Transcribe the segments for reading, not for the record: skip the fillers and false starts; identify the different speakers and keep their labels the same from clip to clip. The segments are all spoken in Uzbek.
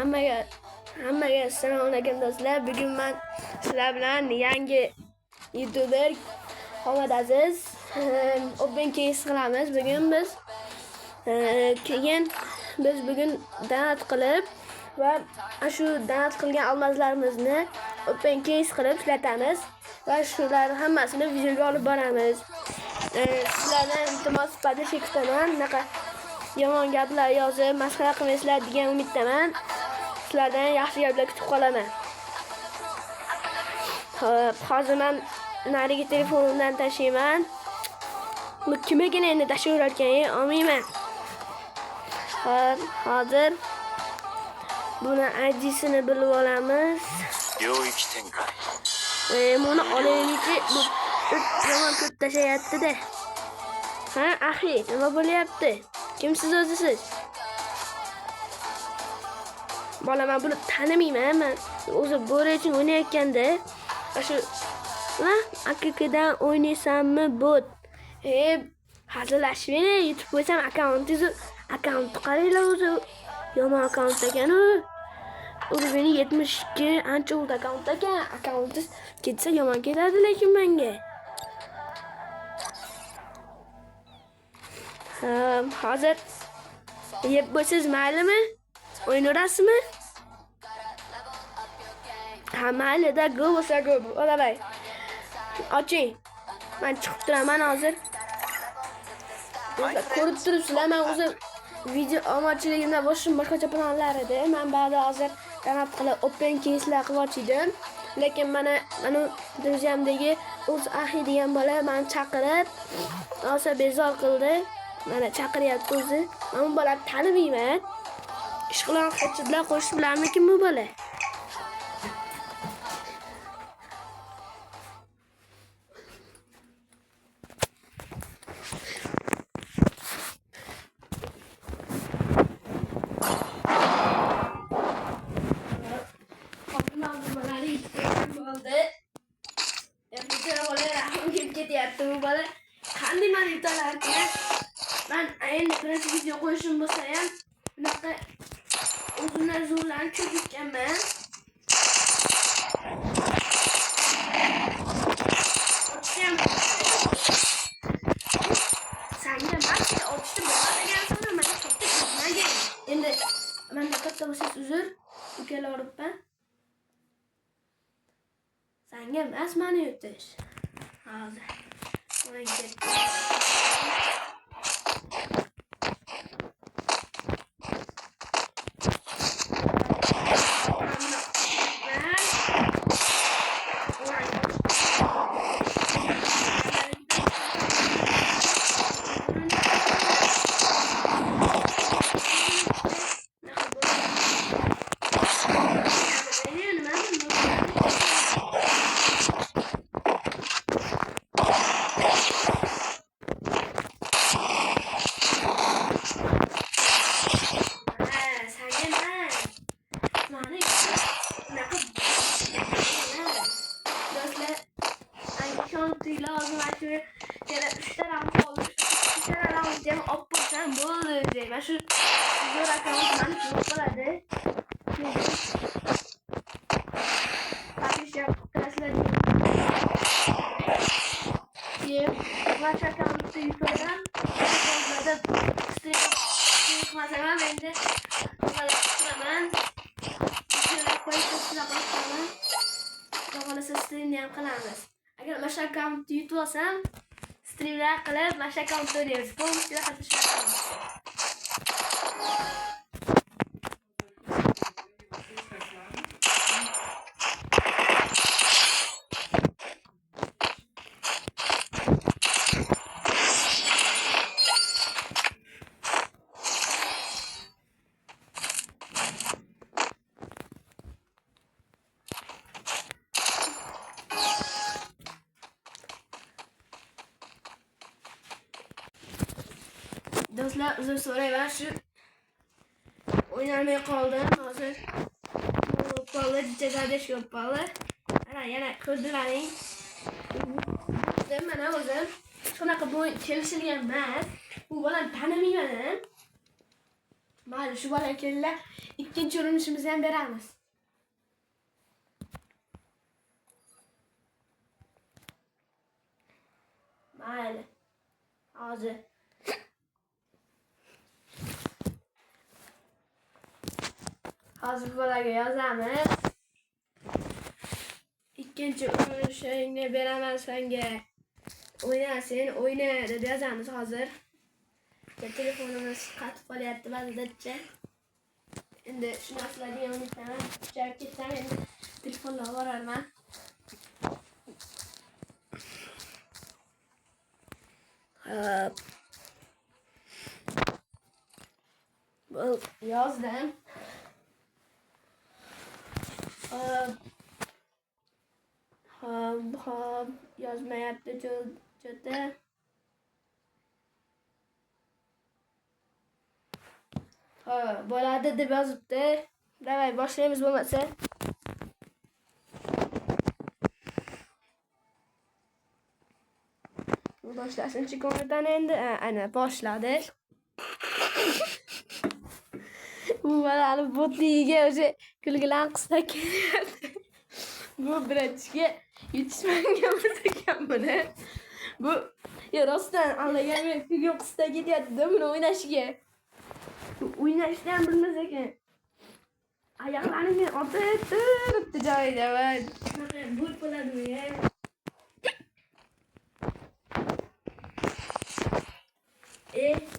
Speaker 1: hammaga assalomu alaykum do'stlar. Bugun men sizlar bilan yangi YouTuber Hamad Aziz Open Case qilamiz. Bugun biz donat qilib va shu donat qilgan olmoslarimizni Open Case qilib ishlatamiz va shular hammasini videoga olib boramiz. Sizlardan iltimos sifatida kutaman. Bunaqa yomon gaplar yozib, masxara qilmaysizlar degan umiddaman. Sizlardan yaxshi gaplar kutib qolaman. Hozir men narigi telefonimdan tashlayman. Bu kim ekan endi tashlayverarkan, olmayman. Hozir buni ID'sini bilib olamiz. Buni olaylikchi, bu yomon ko'p tashlayapti-da. Ha, axi, nima bo'lyapti? Kimsiz o'zisiz? Bola, men buni tanimayman. Men o'zi bo'ri uchun o'ynayotganda, shu AKKdan o'ynaysanmi, bot? Hazillashib YouTube qo'ysam akkauntni qaranglar, o'zi yomon akkaunt ekan u. Urbani 72 ancha old akkaunt ekan. Akkaunti ketsa yomon ketadi lekin menga. Hozir yeb bo'lsangiz maylimi? O'ynaysizmi? Ha, mayli-da, go bo'lsa go. Olavay. Oching. Men chiqib turaman hozir. Ko'rib turibsizlar, men o'zi video omadchiligimdan boshqa planlar edi. Men ba'zi hozir donat qilib Open Case'lar qilib ochdim. Lekin mana druziyamdagi o'z ahi degan bola meni chaqirib, o'sa bezor qildi. Mana chaqiryapti o'zi. Men bu bolani tanimayman. Ishqilon qo'chidlar qo'shib bilarmikin bu bola? Qanday men yutalarkan? Men endi birinchi video qo'yishim bo'lsa ham bunaqa o'zimdan zo'rlanib cho'kkanman. Sanga maxsi ochishni bilmagansan, men katta bilmagan. Endi menda katta bo'lsa uzr, ukalaveribman. Sanga emas meni yutish. Hozir. Ben şu zor akıllı çok kolay. Takmış yaptıklarıyla diye baş akıllı yukarıdan da stream malzeme bende hemen şöyle koyup sıralayalım. Sonra stream yapalım. Eğer baş akıllı yutursam streamler qilib baş akıllı oynaymiz. Polностью qatnashamiz. Do'stlar, uzr so'rayman, shu o'ynamay qoldim. Hozir bola jazadash ko'p bola. Yana ko'rdilaring. Mana o'zim shunaqa bo'yin kelishilgan emas. Bu bolani tanimayman. Mayli, shu bolakaylar ikkinchi urinishimizni ham beramiz. Mayli. Hozir. Hozir bolaga yozamiz. İkinci urinishingni beraman senga. O'yna sen, o'yna deb yozamiz hozir. Telefonimiz qatib qolyapti ba'zidacha. Endi shu narsalarni ham unutaman. Joyib ketsam endi telefonga borarman. Yozdim. Hop, yozmayapti jo'da. Bo'ladi deb yozibdi. Davay boshlaymiz bo'lmasa. Boshlashinchi ko'ngildan endi ana boshladi. Bu bolani botligiga o'sha kulgilan qisda kelyapti. Bu birinchiga yetishmagan ekan buni. Bu rostdan anlagan kulgilan qisda ketyapti-da buni o'ynashiga. O'ynashni ham bilmas ekan. Oyoqlarini otib turibdi joyida va bu bo'ladimi?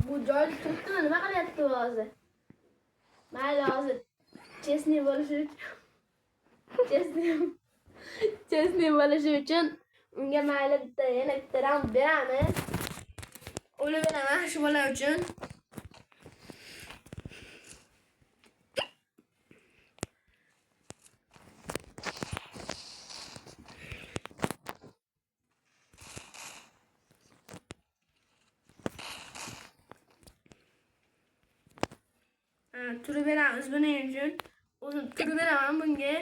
Speaker 1: Bu joyda turibdimi? Nima qilyapti hozir? Mayli hozir chesniy bo'lishi uchun unga mayli yana bitta raund beramiz. O'lib beraman shu bola uchun. Turib beramiz buning uchun. O'zim turib beraman bunga.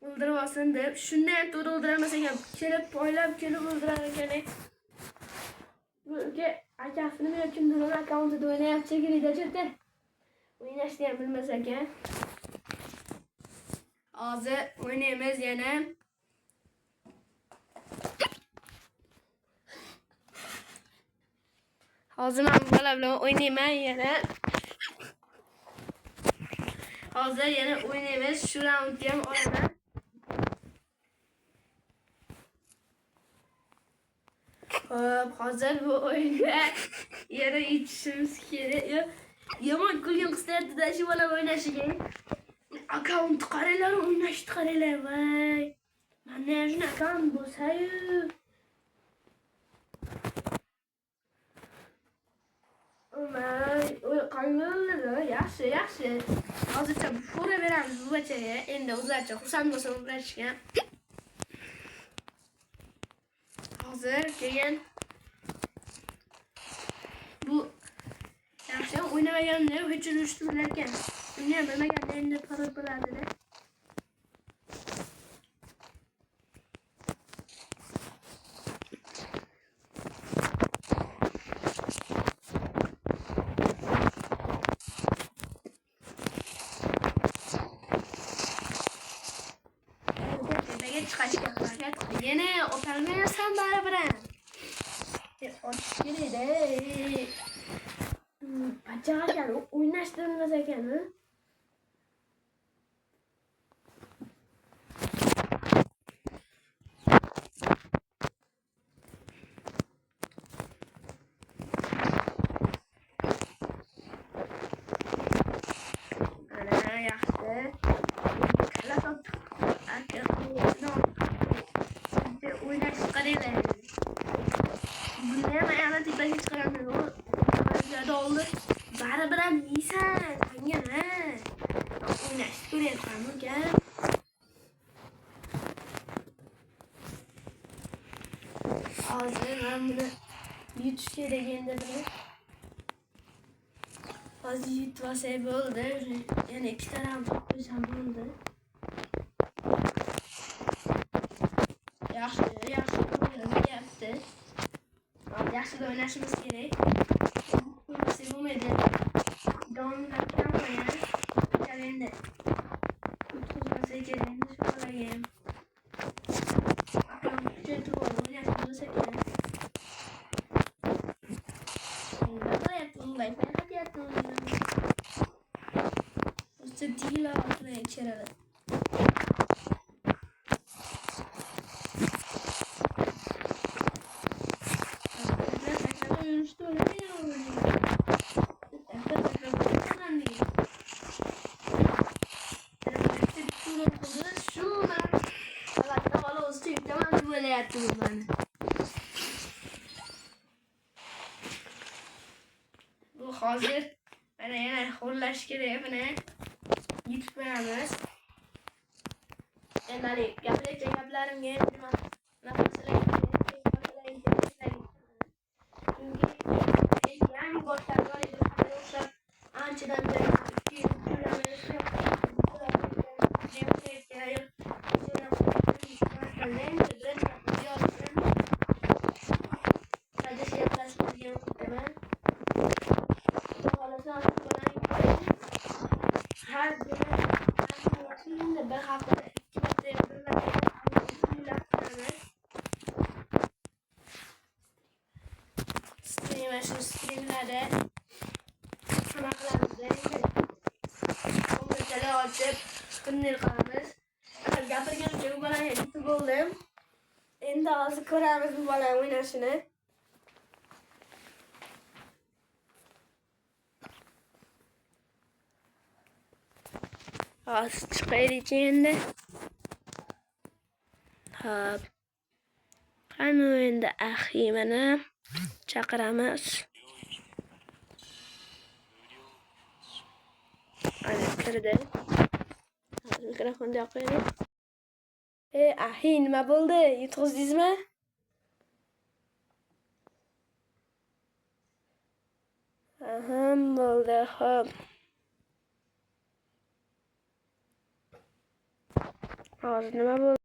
Speaker 1: O'ldirib olsin deb. Shunday ham to'g'ri o'ldirolmas ekan. Kelib poylab kelib o'ldirar ekan. Bunga akasini men kimdir o'z akkauntida o'ynayapti shekilli chete. O'ynashni ham bilmas ekan. Hozir o'ynaymiz yana. Hozir men bola bilan o'ynayman yana. Hozir yana o'ynaymiz. Shu raundga ham olaman. Hop, hozir bu o'yinda yana yetishimiz kerak. Yomon kulgim qistayapti-da shu bola o'ynashiga. Akkaunt qaranglar, o'ynashni qaranglar, voy. Mana shu akkaunt bo'lsa-yu. Oy, qanday yaxshi. Hozircha fora beramiz bu bachaga. Endi o'zlarcha xursand bo'lsa o'ynashgan. Hozir keyin bu yaxshi o'ynamaganda hech urishni bilar ekan. Uni ham bilmaganda endi parol bo'ladi-da. Chiqashga harakat qil. Yana o'talmaysan baribir. Otish kerak-da. Bachaga o'ynashni bilmas ekan. Ana yaxshi. Oynash qaranglar. Buni ham ayollar tepaga chiqaradi. Joyda oldi. Baribir ham yeysan. Senga ha. O'ynashni ko'ryapman uka. Hozir men buni yutish kerak endi buni. Hozir yutib olsak bo'ldi. Yana ikkita raund qo'ysam bo'ldi. Yaxshi o'ynayapti. Yaxshi o'ynashimiz kerak. Bo'lmasa bo'lmaydi. Davom etib Ciddiyle altına içeri. Bu hazır. Ben yine hollaş kerak buni yutib qo'yamiz. Endi hali gaplashgan gaplarimga nima yangi boshlab o'xshab anchadan beri bir haftada 2 streamlerde nima qilamiz? Kompyuterni ochib, tunnel qilamiz. Gapirgancha bu bola yetib bo'ldim. Endi hozir ko'ramiz bu bola o'ynashini. Hozir chiqaylik endi. Hop. Qani endi Ahimani chaqiramiz. Ana kirdi. Hozir mikrofonni yoqaylik. Ahi, nima bo'ldi? Yutqizdingizmi? Aha, bo'ldi. Hop. Hozir nima bo'ldi?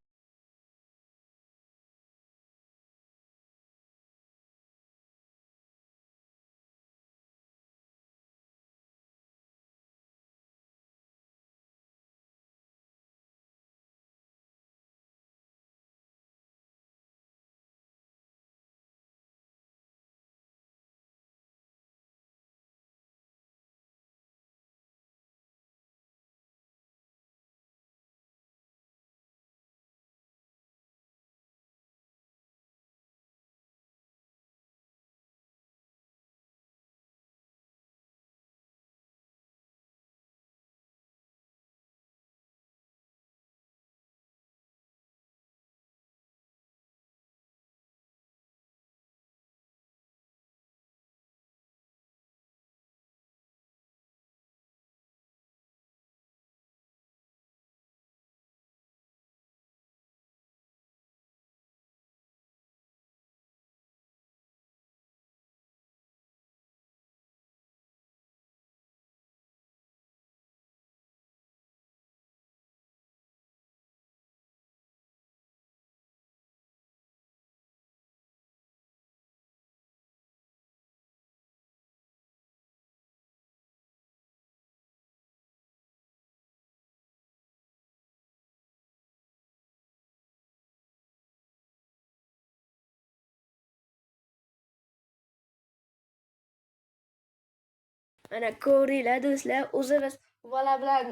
Speaker 1: Ana ko'ringlar do'stlar, o'zi biz bu bola bilan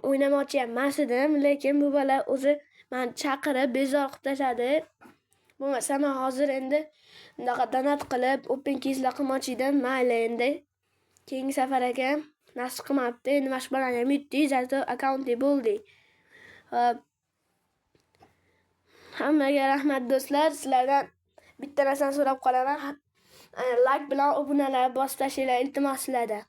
Speaker 1: o'ynamoqchi emas edim, lekin bu bola o'zi meni chaqirib bezor qilib tashladi. Bo'lmasa men hozir endi bunaqa donat qilib, open keyslar qilmoqchi edim. Mayli endi. Keyingi safar ekan, nasib qilmabdi. Endi mana shu bolani ham yutdik, zato akkauntli bo'ldi. Hop. Hammaga rahmat do'stlar. Sizlardan bitta narsani so'rab qolaman. Like bilan obunalar bosib tashlanglar, iltimos sizlardan.